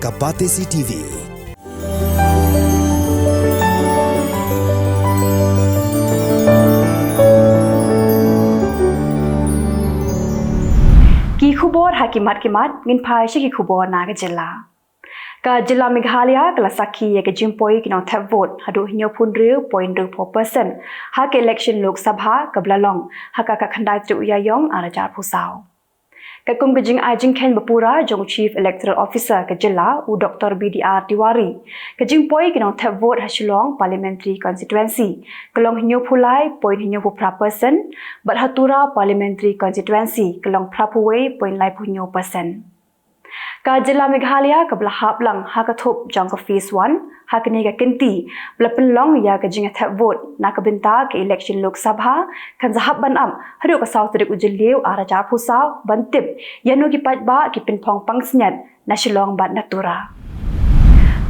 ka Pyrthei TV. Ki Khubor hakimat ngin phai shi ki Khubor na ka Jylla. Ka Jylla Meghalaya kala sakhi ya ke jimpoi ki nong tap vote hadu hinyo phun riu 0.4% ha ke election Lok Sabha ka blalong ha ka khandai tru Ïaïong arajar phusau. Ka kum ke jing ajing khen bapura jong Chief Electoral Officer ka Jylla u Dr. BDR Tiwari ka jimpoi ki nong tap vote ha Shillong Parliamentary Constituency kalong hinyo phulai 0.4% but hatura Parliamentary Constituency kalong phrapuwe 0.5%. Ka Jylla Meghalaya ka blahap lang ha ka thop jong ka phase 1 ha ka ni ka kinti blapen long ya ka jinga thap vote na ka binta ke election Lok Sabha kan zahab ban am hadu ka south rik ujliu arajar phusau bantip yanu ki patba ki pinpong pangsnyat na Shillong bat natura.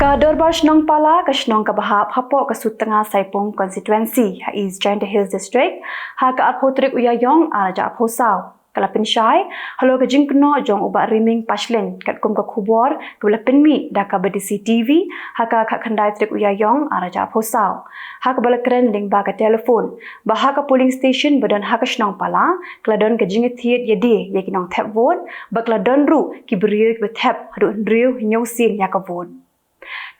Ka dorbar shnong pala ka shnong ka bahap hapo ka sutanga saipong constituency ha East Jylla Hills District ha ka arphotrik Ïaïong arajar phusau. Kalapin syai, halo ka jingkno jong ubat riming paslen kat kum ka Khubor kalapin mi da ka BDC TV haka ka khandai trik Ïaïong araja phosau haka balakren ling ba ka telefon ba haka polling station badan haka shnong pala kladon ka jingethiet yedi yakinong tap vote ba kladon ru ki briu ki tap hadu riu hinyong sin ya ka vote.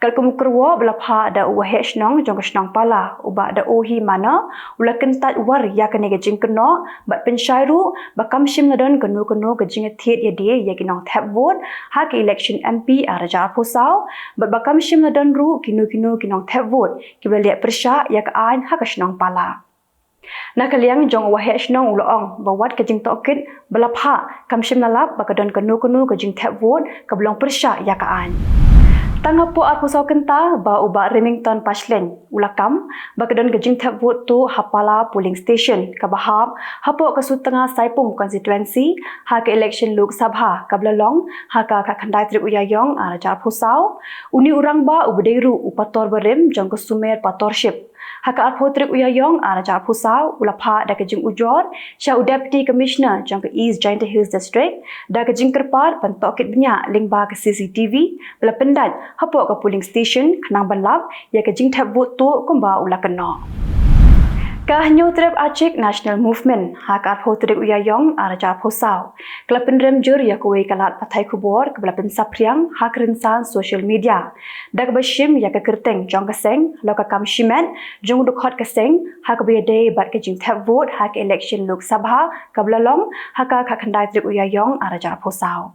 Kalkum kerwo belapha da uwahe shnong jong shnong pala uba da ohi mana ula kentat war ya kane ga jingkno ba penshairu ba kamshim nadon kanu ke jingethiet yedi yakinong tap vote ha ke election MP arajar phosau ba kamshim nadon ru kinu kinong tap vote ki beliak persha ya ka an ha ka shnong pala. Nakaliang jong wahe shnong uloong bawat ke jing tokit belapha kamshim nalap ba kadon kanu ke jing tap vote ka belong persha ya ka an. Tangapo at pusau kenta ba uba Remington paslen ulakam ba kadon gajing tap vote tu hapala polling station ka bahap hapo ka sutanga saipum constituency ha ka election Lok Sabha ka blalong ha ka khandai trik Ïaïong arajar phusau uni urang ba ubdeiru upator barem jong ka sumer patorship ha ka arphotrik Ïaïong arajar phusau ulapha da ka jing ujor sha deputy commissioner jong ka East Jylla Hills District da ka jing kerpar pantokit bnya lingba ka CCTV bela pendat hapo ka polling station khnang banlap ya ka jing tap vote tu kumba ula keno. Ka hanyo trep Acik National Movement ha ka arphotrik Ïaïong arajar phosau klapin remjur ya kuwe kalat Pyrthei Khubor keblapin sapriang ha kerinsan social media dak bashim ya ka kerteng jong kaseng lo ka kamshimet jong dukhot kaseng ha ka bede bat ka jing tap vote ha ka election Lok Sabha ka blalong ha ka khandai trik Ïaïong arajar phosau.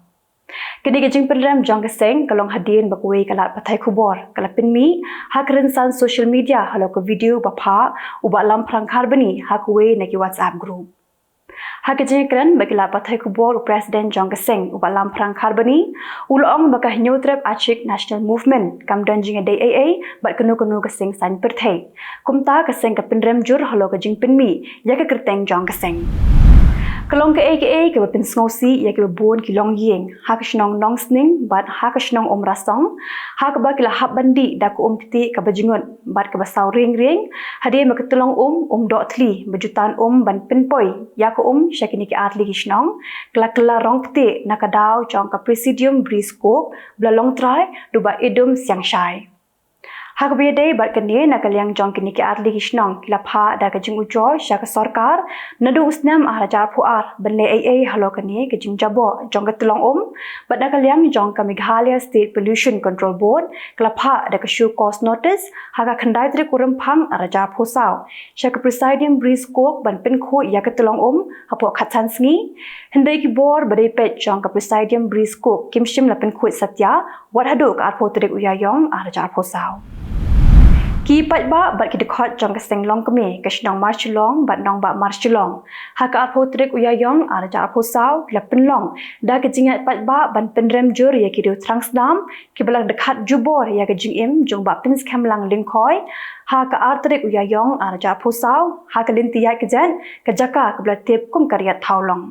Kini kejing program jong keseng kalong hadin bakwe kalat Pyrthei Khubor kalapin mi ha kerinsan social media halo ke video bapa uba lam prangkhar bani ha kuwe na ki WhatsApp group. Ha kejing keren bakilat Pyrthei Khubor presiden jong keseng uba lam prangkhar bani ulong baka hinyo trep Acik National Movement kam don jing AA bat kenu keseng san Pyrthei kumta keseng ka pinrem jur halo kejing pinmi ya ka kerteng jong keseng. Kalong ke AKA ke bapin sngosi ya ke babon kilong yeng ha ka shnong nong sning bat ha ka shnong rasong ha ka ba kila hab bandi da ku kiti ka bajingot bat ka basau ring hadi ma ketulong dot tli bajutan ban pinpoi ya ku syakini ki atli ki shnong kala rong kiti na ka daw jong ka presidium brisko blalong try duba idum siang shai. Hak bede bat kene na kaliang jong kini ki atli kishnong kilapha da ka jing ujo sya ka sarkar nadu usnam arajar puar benle AA halo kene ke jing jabo jong ka tulong bat na kaliang jong ka Meghalaya State Pollution Control Board kilapha da ka show cause notice ha ka khandai tri kuram phang arajar phosau sya ka presidium brisko ban pin kho ya ka tulong hapo khatsan sngi hindai ki bor bade pet jong ka presidium brisko kimshim lapin kho satya wat hadu ka arphotrik Ïaïong arajar phosau. Ki patba bat ki dekhot jong kaseng long keme kashnong marchulong bat nong ba marchulong ha ka arphotrik Ïaïong arajar phosau lapin long da ka jingat patba ban penrem jur ya ki ru trangsdam ki balang dekhat jubor ya ka jingim jong ba pins khamlang lingkhoi ha ka artrik Ïaïong arajar phosau ha ka lintiya ki jan ka jaka ka blatep kum karyat thaulong.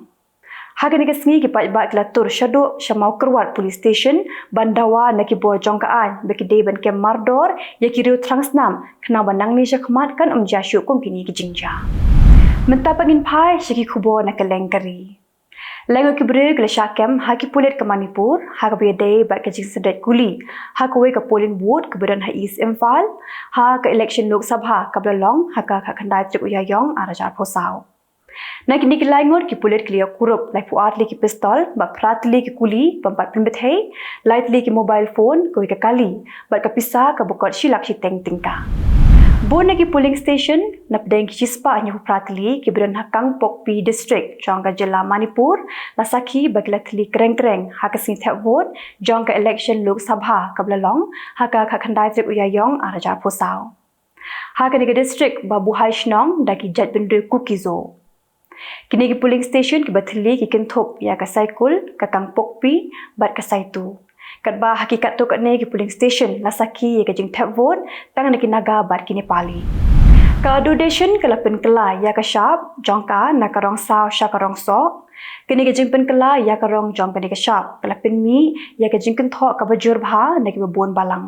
Hagani ka sngi ki patba klatur shado shamau kerwat police station bandawa na ki bo jongkaan beki de ban kem mardor ya ki riu trangsnam kena banang ni jakmat kan jashu kum kini ki jingja. Mentapangin pai shiki Khubor na Kylleng kari. Lengo kibre ke syakem haki pulit ke Manipur ha ke biade bat ke jing sedet kuli ha ke ke polling booth ke beran ha East Imphal ha ke election Lok Sabha ke Blalong ha ke khandai trip Ïaïong arajar phosau na kini ke laingot ki pulit clear kurup lai puat li ki pistol ba pratli ki kuli pempat Pyrthei light li ki mobile phone ko ke kali bat ke pisah ke bukot silak si teng tingka Bon lagi polling station napdeng ki chispa nya pratli ki beran hakang Pokpi district jangka Jylla Manipur lasaki baglatli kreng-kreng hakasin thap vote jangka election Lok Sabha ka Blalong haka khandai trip Ïaïong arajar phosau haka ni district babu haishnong daki jat bendre kukizo kini ki polling station ki bathli ki kinthop ya ka cycle ka kang Pokpi bat ka saitu Kadba hakikat tu katne ki polling station lasaki ya kajing tap vote tang neki naga bat kini pali. Ka donation kala pen kala ya ka shop jongka nakarong sao shakarong so. Kini kajing pen kala ya karong jong kani ka shop kala pen mi ya kajing kentho ka bajur bha neki babon balang.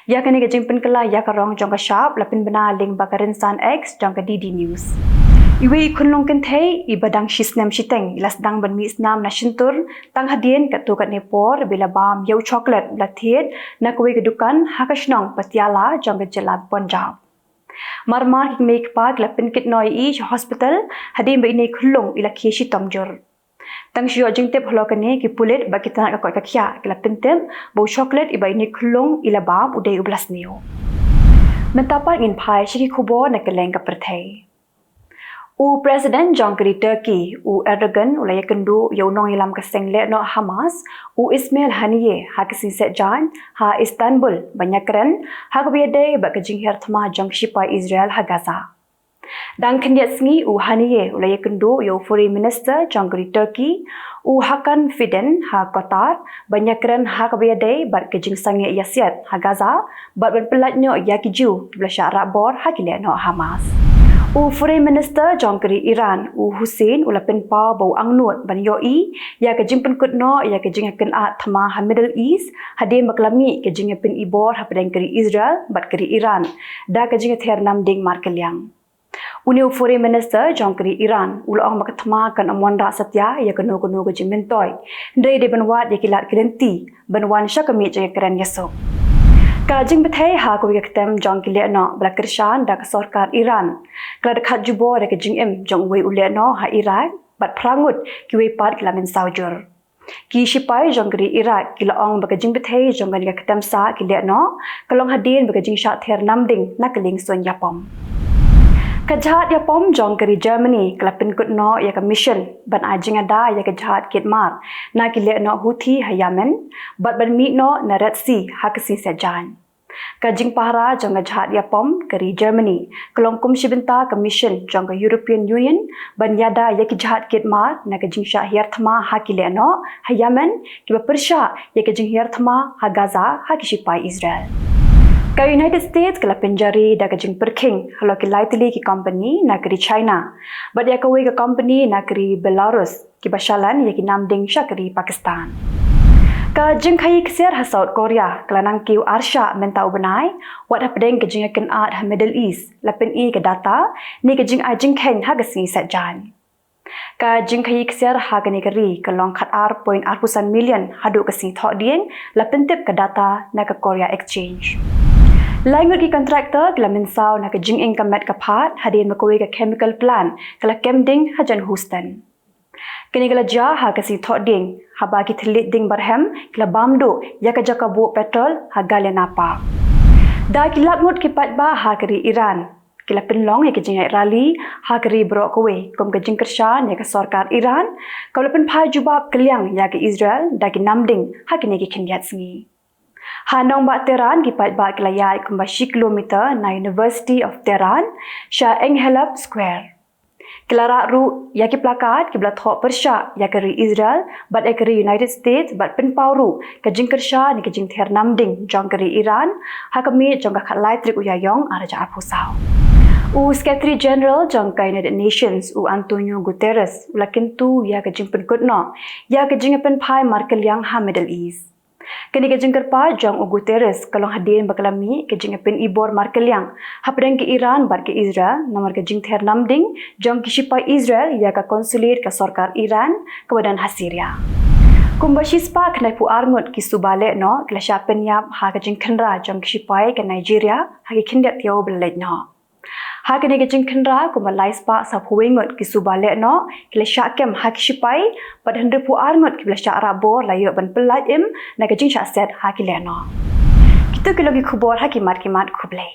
Ya kani kajing pen kala ya karong jong ka shop la pen bena link bakarin san X jong ka DD News. Iwe kunlong kentei ibadang shisnem shiteng ilas dang ban mi snam na shintur tang hadien kat tu kat nepor bila bam yau chocolate blathiet na kuwe kedukan hakashnong patiala jong Jylla Punjab marmar ki make pak la pinkit noi i hospital hadim ba ini khulung ila khishi tomjur tang shio jingtep holo kane ki pulit ba kitana ka koi ka khya kila pintem bo chocolate iba ini khulung ila bam udai ublas neo mentapat ngin phai shiri Khubor na Kylleng ka Pyrthei U President Jongkri Turkey, U Erdogan, ulaya kendu yaunong ilam keseng le no Hamas, U Ismail Haniyeh, ha kesinset jan, ha Istanbul, banyak keren, ha kebiadai bak kejing hertma jong shipa Israel ha Gaza. Dan kendiat sengi U Haniyeh, ulaya kendu yau Foreign Minister Jongkri Turkey, U Hakan Fidan, ha Qatar, banyak keren ha kebiadai bak kejing sangi yasiat ha Gaza, bat berpelatnya yakiju, belasya rabor ha kilia no Hamas. U Foreign Minister Jongkri Iran U Hussein ulapin pa bau angnut ban yoi ya ke jimpen kutno ya ke jinga ken at thama ha Middle East hadim baklami ke jinga pin ibor ha pedang kri Israel bat kri Iran da ke jinga ther nam ding mar Kylleng Uni U Foreign Minister Jongkri Iran ulong mak thama kan amwan ra satya ya ke no ke jimin toy ndai de banwat ya kilat kelenti banwan syakami jinga keren yasok Kajing Pyrthei ha ko ketem jong kile no bla kirshan da sarkar Iran klad khat jubor ke jing em jong we ule no ha Iraq bat prangut ki we pat klamin saujur ki shipai jong gri Iraq kila ong ba kajing Pyrthei jong ga ketem sa kile no kalong hadin ba kajing sha ther namding nakeling son yapom Kajhat yapom jong kari Germany klapin kut no ya ka mission ban ajing ada ya kajhat kitmar na kile no Houthi ha Yemen bat ban mi no na Red Sea ha kasi sajan Kajing pahara jong kajhat yapom kari Germany kelong kum shibinta ka mission jong ka European Union ban yada ya kajhat kitmar na kajing sha hiar thama ha kile no ha Yemen ki ba persha ya kajing hiar thama ha Gaza ha kishipai Israel Ka United States kala penjari da kajing perking halo ki lightly ki company na kri China but ya kawe ka company na kri Belarus ki bashalan ya ki namding shakri Pakistan ka jing khai ksir ha South Korea kala nang ki arsha menta ubenai what happening kajing kan at ha Middle East lapen i ka data ni kajing ajing khen ha gasi satjan ka jing khai ksir ha gani kari kalong khat R.R million hadu kasi thok dieng lapen tip ka data na ka Korea Exchange Langut ki kontraktor kala minsau na ka jing income ka phat hadin makowe ka chemical plant kala kemding hajan Houston. Kini kala ja ha kasi thok ding ha bagi thelit ding barham kala bamdo ya ka jaka bu petrol ha galenapa. Da ki langut ki patba ha kari Iran kila penlong ya ka jing rally ha kari bro kowe kom ka jing kershan ya ka sarkar Iran kala pen phai jubab Kylleng ya ka Israel da ki namding ha kini ki khindiat singi. Hanong ba Tehran ki pat ba kilayai kumbashi kilometer na University of Tehran sha Enghelab Square. Kilara ru ya ki plakat ki bla thok persha ya kari Israel bat ekari United States bat penpauru ka jingkersha ni ka jing ther namding jong kari Iran ha kami jong ka khatlai trik Ïaïong araja apusau. U Secretary General jong ka United Nations u Antonio Guterres ulakin tu ya ka jing penkutno ya ka jing pen phai mar Kylleng ha Middle East. Kini kejeng kerpa jang ugu teres kalau hadirin bakalami kejeng pen ibor mar Kylleng hapdeng ke Iran bar ke Israel nomor kejeng ter namding jang kisipai Israel ya ka konsulit ke sarkar Iran ke badan Syria. Kumbashispa kenai pu arngut ki subale no klasha penyap ha kejeng kenra jang kisipai ke Nigeria ha ki kindat tiau belej no. Ha kini kejeng kenra kumbalai spa sa huwengut ki subale no klasha kem ha kisipai pad hendre pu arngut ki klasha arabo layo ban pelaj im na kejeng sya set ha ki le no. Kita kelogi khubor ha ki mat kublai.